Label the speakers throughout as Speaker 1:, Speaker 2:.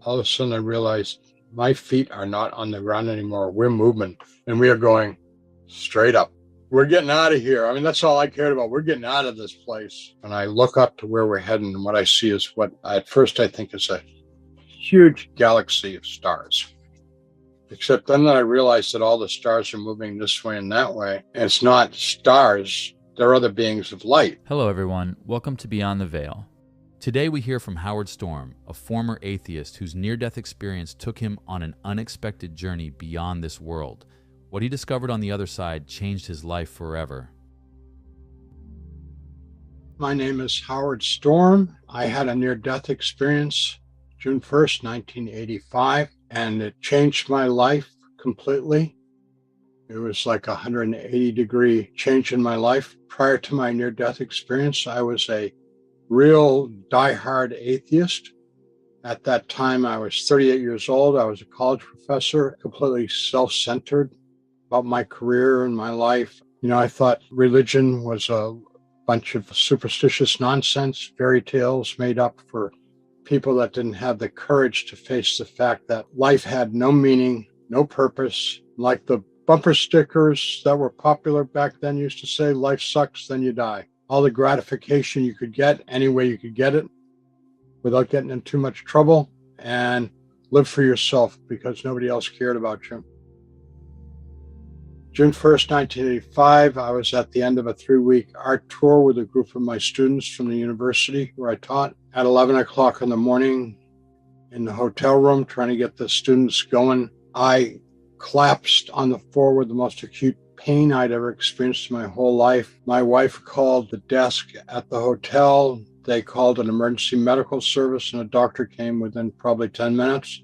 Speaker 1: all of a sudden I realized my feet are not on the ground anymore. We're moving and we are going straight up. We're getting out of here. I mean, that's all I cared about. We're getting out of this place. And I look up to where we're heading, and what I see is what at first I think is a huge galaxy of stars. Except then I realized that all the stars are moving this way and that way. And it's not stars. They're other beings of light.
Speaker 2: Hello, everyone. Welcome to Beyond the Veil. Today we hear from Howard Storm, a former atheist whose near-death experience took him on an unexpected journey beyond this world. What he discovered on the other side changed his life forever.
Speaker 1: My name is Howard Storm. I had a near-death experience June 1st, 1985, and it changed my life completely. It was like a 180-degree change in my life. Prior to my near-death experience, I was a real diehard atheist. At that time, I was 38 years old. I was a college professor, completely self-centered about my career and my life. You know, I thought religion was a bunch of superstitious nonsense, fairy tales made up for people that didn't have the courage to face the fact that life had no meaning, no purpose. Like the bumper stickers that were popular back then used to say, life sucks, then you die. All the gratification you could get, any way you could get it, without getting in too much trouble, and live for yourself because nobody else cared about you. June 1st, 1985, I was at the end of a 3-week art tour with a group of my students from the university where I taught. At 11 o'clock in the morning in the hotel room, trying to get the students going, I collapsed on the floor with the most acute pain I'd ever experienced in my whole life. My wife called the desk at the hotel. They called an emergency medical service, and a doctor came within probably 10 minutes.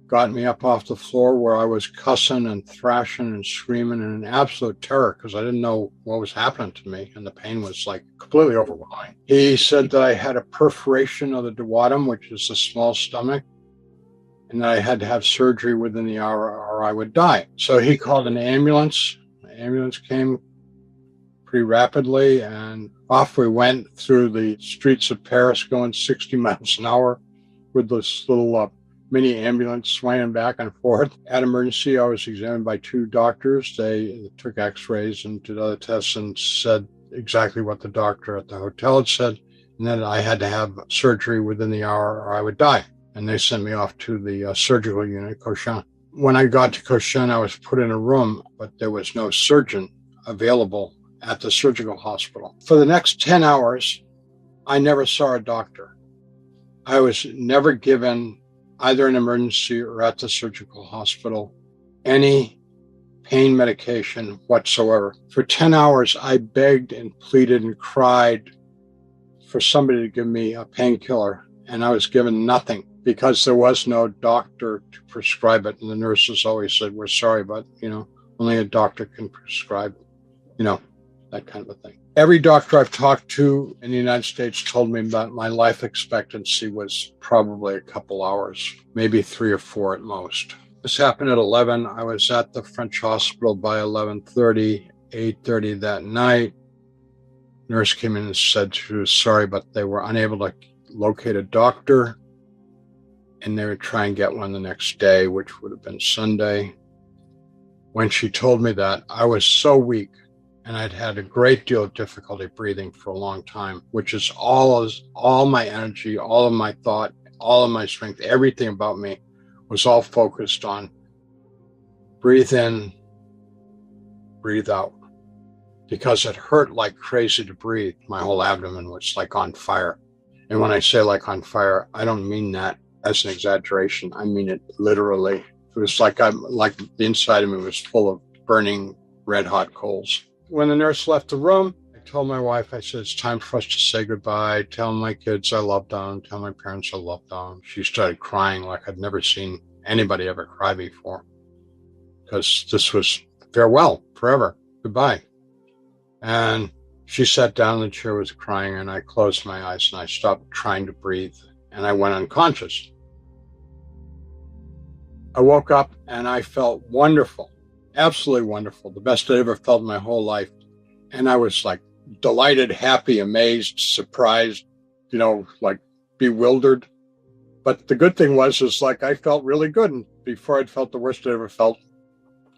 Speaker 1: Got me up off the floor where I was cussing and thrashing and screaming in an absolute terror because I didn't know what was happening to me, and the pain was like completely overwhelming. He said that I had a perforation of the duodenum, which is the small stomach, and that I had to have surgery within the hour or I would die. So he called an ambulance. The ambulance came pretty rapidly, and off we went through the streets of Paris going 60 miles an hour with this little mini ambulance swaying back and forth. At emergency, I was examined by 2 doctors. They took x-rays and did other tests and said exactly what the doctor at the hotel had said, and then I had to have surgery within the hour or I would die. And they sent me off to the surgical unit, Cochin. When I got to Cochin, I was put in a room, but there was no surgeon available at the surgical hospital. For the next 10 hours, I never saw a doctor. I was never given, either an emergency or at the surgical hospital, any pain medication whatsoever. For 10 hours, I begged and pleaded and cried for somebody to give me a painkiller, and I was given nothing because there was no doctor to prescribe it. And the nurses always said, we're sorry, but, only a doctor can prescribe, that kind of a thing. Every doctor I've talked to in the United States told me that my life expectancy was probably a couple hours, maybe 3 or 4 at most. This happened at 11. I was at the French hospital by 11:30, 8:30 that night. Nurse came in and said she was sorry, but they were unable to locate a doctor, and they would try and get one the next day, which would have been Sunday. When she told me that, I was so weak, and I'd had a great deal of difficulty breathing for a long time, which is all my energy, all of my thought, all of my strength, everything about me was all focused on breathe in, breathe out, because it hurt like crazy to breathe. My whole abdomen was like on fire. And when I say like on fire, I don't mean that as an exaggeration. I mean it literally. It was like the inside of me was full of burning red hot coals. When the nurse left the room, I told my wife, I said, it's time for us to say goodbye. Tell my kids I love them. Tell my parents I love them. She started crying like I'd never seen anybody ever cry before, because this was farewell, forever, goodbye. And she sat down in the chair, was crying, and I closed my eyes and I stopped trying to breathe, and I went unconscious. I woke up and I felt wonderful. Absolutely wonderful. The best I ever felt in my whole life. And I was like delighted, happy, amazed, surprised, like bewildered. But the good thing was like I felt really good. And before I'd felt the worst I ever felt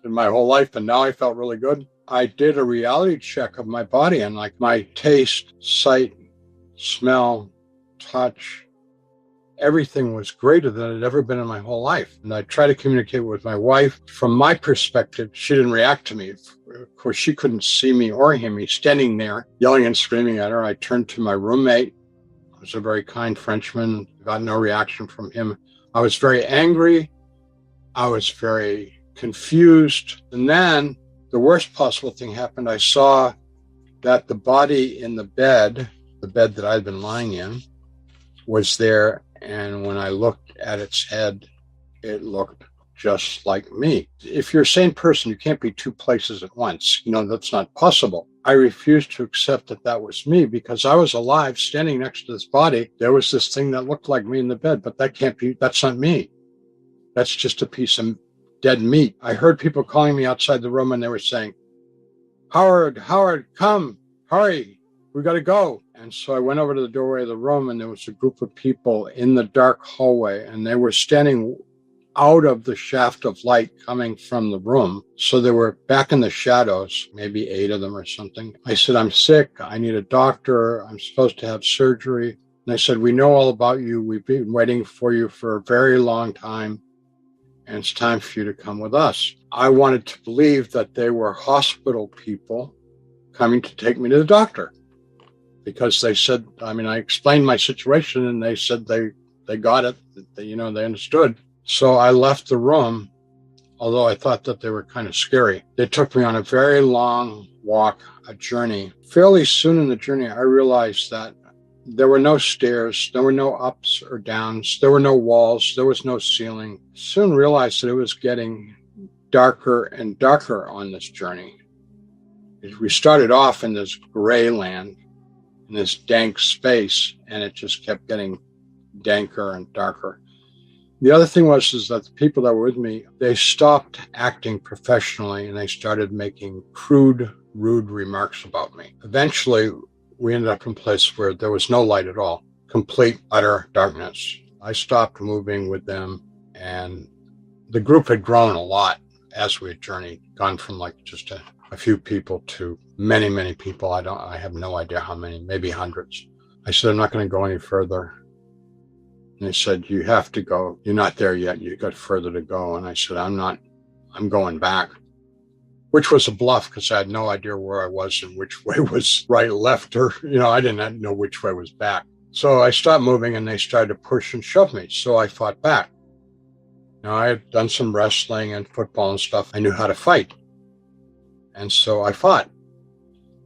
Speaker 1: in my whole life. And now I felt really good. I did a reality check of my body, and like my taste, sight, smell, touch, everything was greater than it had ever been in my whole life. And I tried to communicate with my wife. From my perspective, she didn't react to me. Of course, she couldn't see me or hear me standing there yelling and screaming at her. I turned to my roommate, who was a very kind Frenchman, got no reaction from him. I was very angry. I was very confused. And then the worst possible thing happened. I saw that the body in the bed that I'd been lying in, was there. And when I looked at its head, it looked just like me. If you're a sane person, you can't be two places at once. That's not possible. I refused to accept that that was me because I was alive standing next to this body. There was this thing that looked like me in the bed, but that's not me. That's just a piece of dead meat. I heard people calling me outside the room, and they were saying, Howard, come, hurry, we got to go. And so I went over to the doorway of the room, and there was a group of people in the dark hallway, and they were standing out of the shaft of light coming from the room. So they were back in the shadows, maybe 8 of them or something. I said, I'm sick. I need a doctor. I'm supposed to have surgery. And they said, we know all about you. We've been waiting for you for a very long time, and it's time for you to come with us. I wanted to believe that they were hospital people coming to take me to the doctor, because they said, I explained my situation, and they said they got it, they understood. So I left the room, although I thought that they were kind of scary. They took me on a very long walk, a journey. Fairly soon in the journey, I realized that there were no stairs, there were no ups or downs, there were no walls, there was no ceiling. Soon realized that it was getting darker and darker on this journey. We started off in this gray land, in this dank space, and it just kept getting danker and darker. The other thing is that the people that were with me, they stopped acting professionally, and they started making crude, rude remarks about me. Eventually, we ended up in a place where there was no light at all, complete, utter darkness. I stopped moving with them, and the group had grown a lot as we had journeyed, gone from like just a few people to many, many people. I have no idea how many, maybe hundreds. I said, I'm not going to go any further. And they said, you have to go. You're not there yet. You got further to go. And I said, I'm going back, which was a bluff because I had no idea where I was and which way was right, left, or, I didn't know which way was back. So I stopped moving, and they started to push and shove me. So I fought back. I had done some wrestling and football and stuff. I knew how to fight. And so I fought,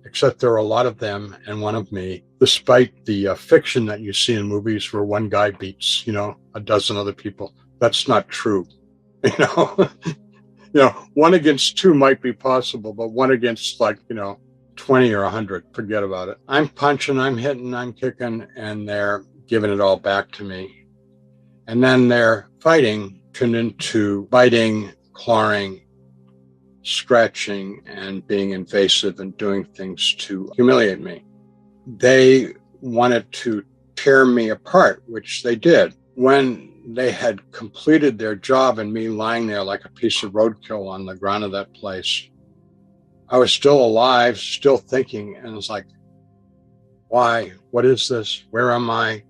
Speaker 1: except there were a lot of them and one of me, despite the fiction that you see in movies where one guy beats, a dozen other people. That's not true. 1 against 2 might be possible, but 1 against 20 or 100, forget about it. I'm punching, I'm hitting, I'm kicking, and they're giving it all back to me. And then their fighting turned into biting, clawing, scratching, and being invasive and doing things to humiliate me. They wanted to tear me apart, which they did. When they had completed their job and me lying there like a piece of roadkill on the ground of that place, I was still alive, still thinking, and it's like, why? What is this? Where am I?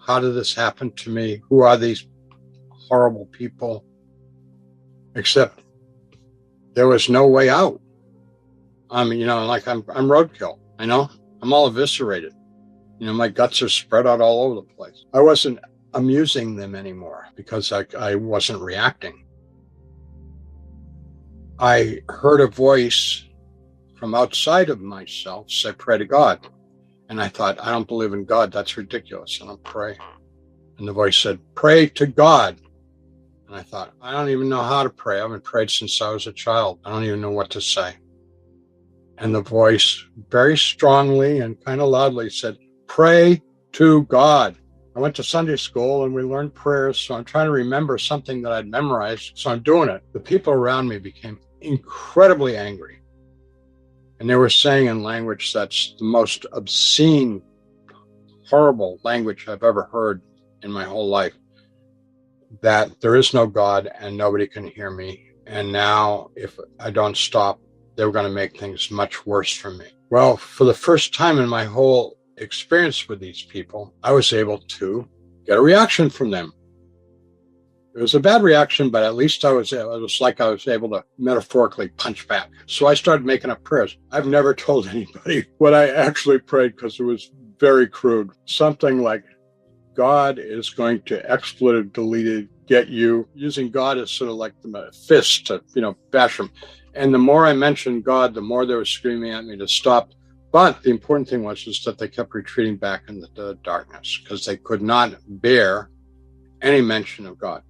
Speaker 1: How did this happen to me? Who are these horrible people? Except there was no way out. I'm roadkill. I'm all eviscerated. My guts are spread out all over the place. I wasn't amusing them anymore because I wasn't reacting. I heard a voice from outside of myself say, pray to God. And I thought, I don't believe in God. That's ridiculous. And I'll pray. And the voice said, pray to God. And I thought, I don't even know how to pray. I haven't prayed since I was a child. I don't even know what to say. And the voice very strongly and kind of loudly said, pray to God. I went to Sunday school and we learned prayers. So I'm trying to remember something that I'd memorized. So I'm doing it. The people around me became incredibly angry. And they were saying in language that's the most obscene, horrible language I've ever heard in my whole life. that there is no God and nobody can hear me. And now if I don't stop, they were going to make things much worse for me. Well, for the first time in my whole experience with these people, I was able to get a reaction from them. It was a bad reaction, but at least it was like I was able to metaphorically punch back. So I started making up prayers. I've never told anybody what I actually prayed because it was very crude. Something like, God is going to expletive deleted get you, using God as sort of like the fist to, bash them. And the more I mentioned God, the more they were screaming at me to stop. But the important thing was that they kept retreating back into the darkness because they could not bear any mention of God.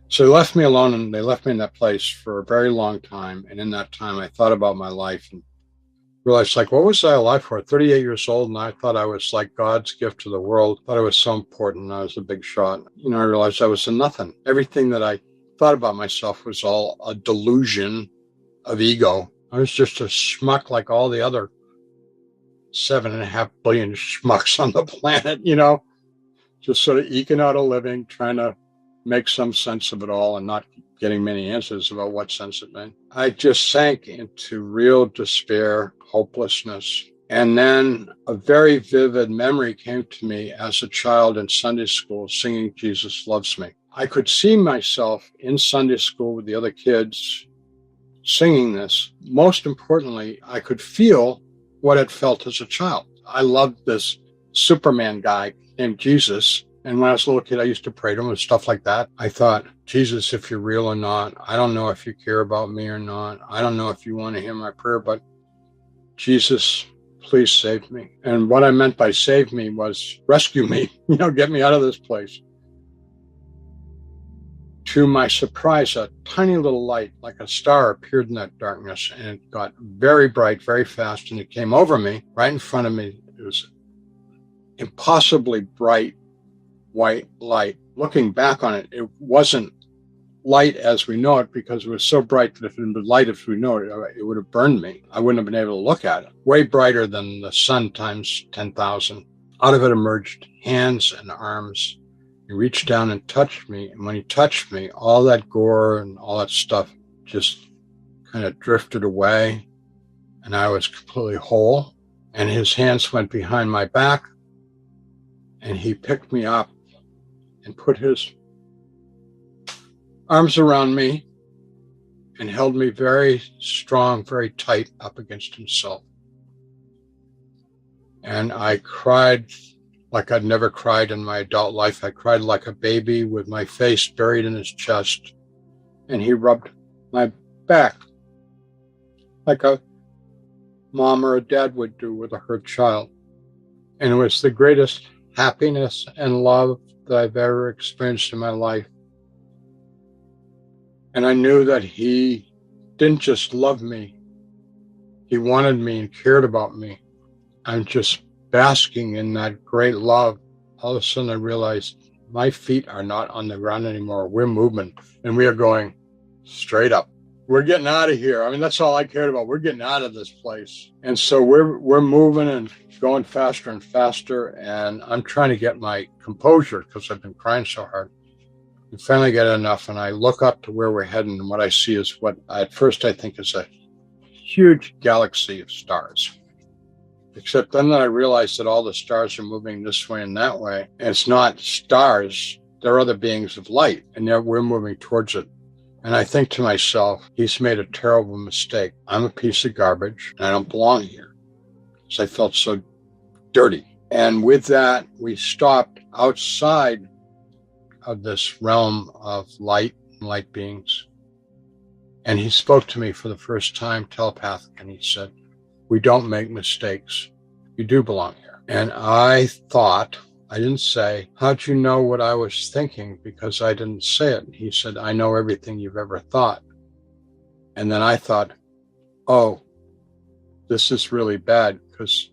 Speaker 1: So they left me alone, and they left me in that place for a very long time. And in that time, I thought about my life and realized, what was I alive for? 38 years old, and I thought I was like God's gift to the world. Thought I was so important. I was a big shot. I realized I was a nothing. Everything that I thought about myself was all a delusion of ego. I was just a schmuck like all the other 7.5 billion schmucks on the planet, just sort of eking out a living, trying to make some sense of it all and not getting many answers about what sense it made. I just sank into real despair, hopelessness. And then a very vivid memory came to me as a child in Sunday school singing Jesus Loves Me. I could see myself in Sunday school with the other kids singing this. Most importantly, I could feel what it felt as a child. I loved this Superman guy named Jesus. And when I was a little kid, I used to pray to him and stuff like that. I thought, Jesus, if you're real or not, I don't know if you care about me or not. I don't know if you want to hear my prayer, but Jesus, please save me. And what I meant by save me was rescue me, get me out of this place. To my surprise, a tiny little light, like a star, appeared in that darkness, and it got very bright, very fast, and it came over me, right in front of me. It was impossibly bright, white light. Looking back on it, it wasn't light as we know it because it was so bright that if it had been light as we know it, it would have burned me. I wouldn't have been able to look at it. Way brighter than the sun times 10,000. Out of it emerged hands and arms. He reached down and touched me. And when he touched me, all that gore and all that stuff just kind of drifted away. And I was completely whole. And his hands went behind my back. And he picked me up and put his arms around me and held me very strong, very tight up against himself. And I cried like I'd never cried in my adult life. I cried like a baby with my face buried in his chest. And he rubbed my back like a mom or a dad would do with a hurt child. And it was the greatest happiness and love that I've ever experienced in my life. And I knew that he didn't just love me. He wanted me and cared about me. I'm just basking in that great love. All of a sudden I realized my feet are not on the ground anymore. We're moving and we are going straight up. We're getting out of here. I mean, that's all I cared about. We're getting out of this place. And so we're moving and going faster and faster. And I'm trying to get my composure because I've been crying so hard. And finally get enough. And I look up to where we're heading. And what I see is what at first I think is a huge galaxy of stars. Except then I realized that all the stars are moving this way and that way. And it's not stars. They're other beings of light. And we're moving towards it. And I think to myself, he's made a terrible mistake. I'm a piece of garbage and I don't belong here. So I felt so dirty. And with that, we stopped outside of this realm of light and light beings. And he spoke to me for the first time telepathic. And he said, we don't make mistakes. You do belong here. And I thought, I didn't say, how'd you know what I was thinking? Because I didn't say it. He said, I know everything you've ever thought. And then I thought, oh, this is really bad because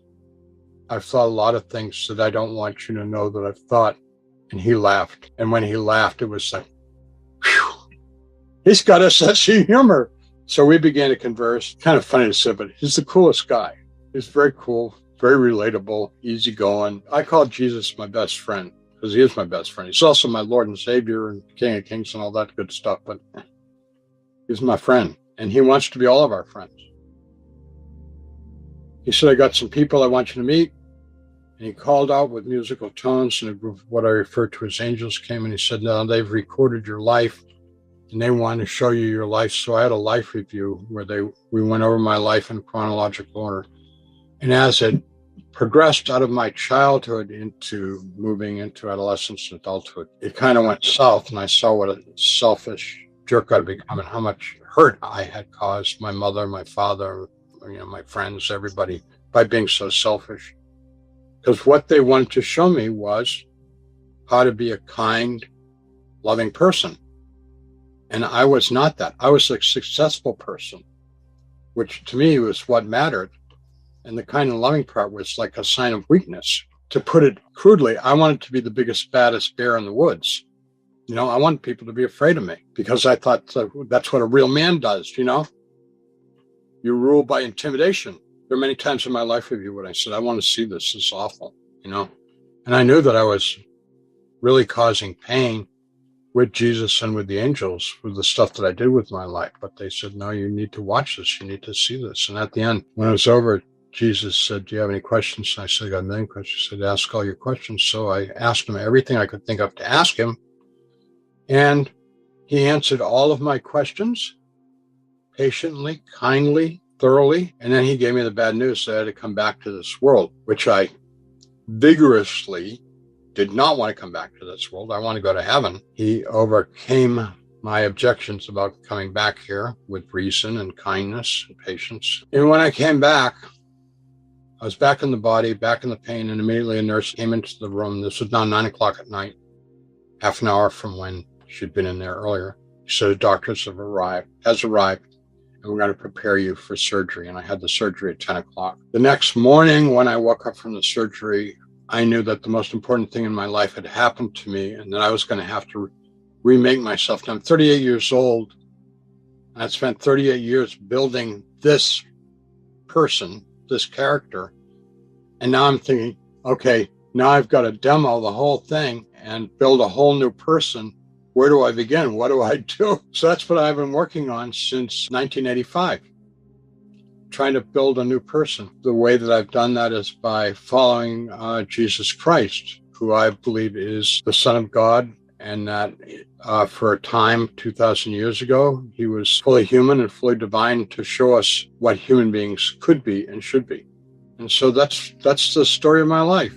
Speaker 1: I've thought a lot of things that I don't want you to know that I've thought. And he laughed. And when he laughed, it was like, whew, he's got a sense of humor. So we began to converse. Kind of funny to say, but he's the coolest guy. He's very cool. Very relatable, easygoing. I call Jesus my best friend. because he is my best friend. He's also my Lord and Savior and King of Kings and all that good stuff, but he's my friend, and he wants to be all of our friends. He said, I got some people I want you to meet. And he called out with musical tones, and a group of what I refer to as angels came, and he said, now they've recorded your life, and they want to show you your life. So I had a life review where we went over my life in chronological order. And as it progressed out of my childhood into moving into adolescence and adulthood, it kind of went south, and I saw what a selfish jerk I'd become and how much hurt I had caused my mother, my father, my friends, everybody, by being so selfish. Because what they wanted to show me was how to be a kind, loving person. And I was not that. I was a successful person, which to me was what mattered. And the kind and loving part was like a sign of weakness. To put it crudely, I wanted to be the biggest, baddest bear in the woods. I wanted people to be afraid of me because I thought that's what a real man does, You rule by intimidation. There are many times in my life review when I said, I want to see this. This is awful, And I knew that I was really causing pain with Jesus and with the angels, with the stuff that I did with my life. But they said, no, you need to watch this. You need to see this. And at the end, when it was over, Jesus said, do you have any questions? And I said, I got a million questions. He said, ask all your questions. So I asked him everything I could think of to ask him. And he answered all of my questions patiently, kindly, thoroughly. And then he gave me the bad news that I had to come back to this world, which I vigorously did not want to come back to this world. I want to go to heaven. He overcame my objections about coming back here with reason and kindness and patience. And when I came back, I was back in the body, back in the pain, and immediately a nurse came into the room. This was now 9 o'clock at night, half an hour from when she'd been in there earlier. She said, the doctors has arrived, and we're going to prepare you for surgery. And I had the surgery at 10 o'clock. The next morning, when I woke up from the surgery, I knew that the most important thing in my life had happened to me and that I was going to have to remake myself. Now, I'm 38 years old. And I spent 38 years building this person, this character. And now I'm thinking, okay, now I've got to demo the whole thing and build a whole new person. Where do I begin? What do I do? So that's what I've been working on since 1985, trying to build a new person. The way that I've done that is by following Jesus Christ, who I believe is the Son of God, and that for a time, 2,000 years ago, he was fully human and fully divine to show us what human beings could be and should be. And so that's the story of my life.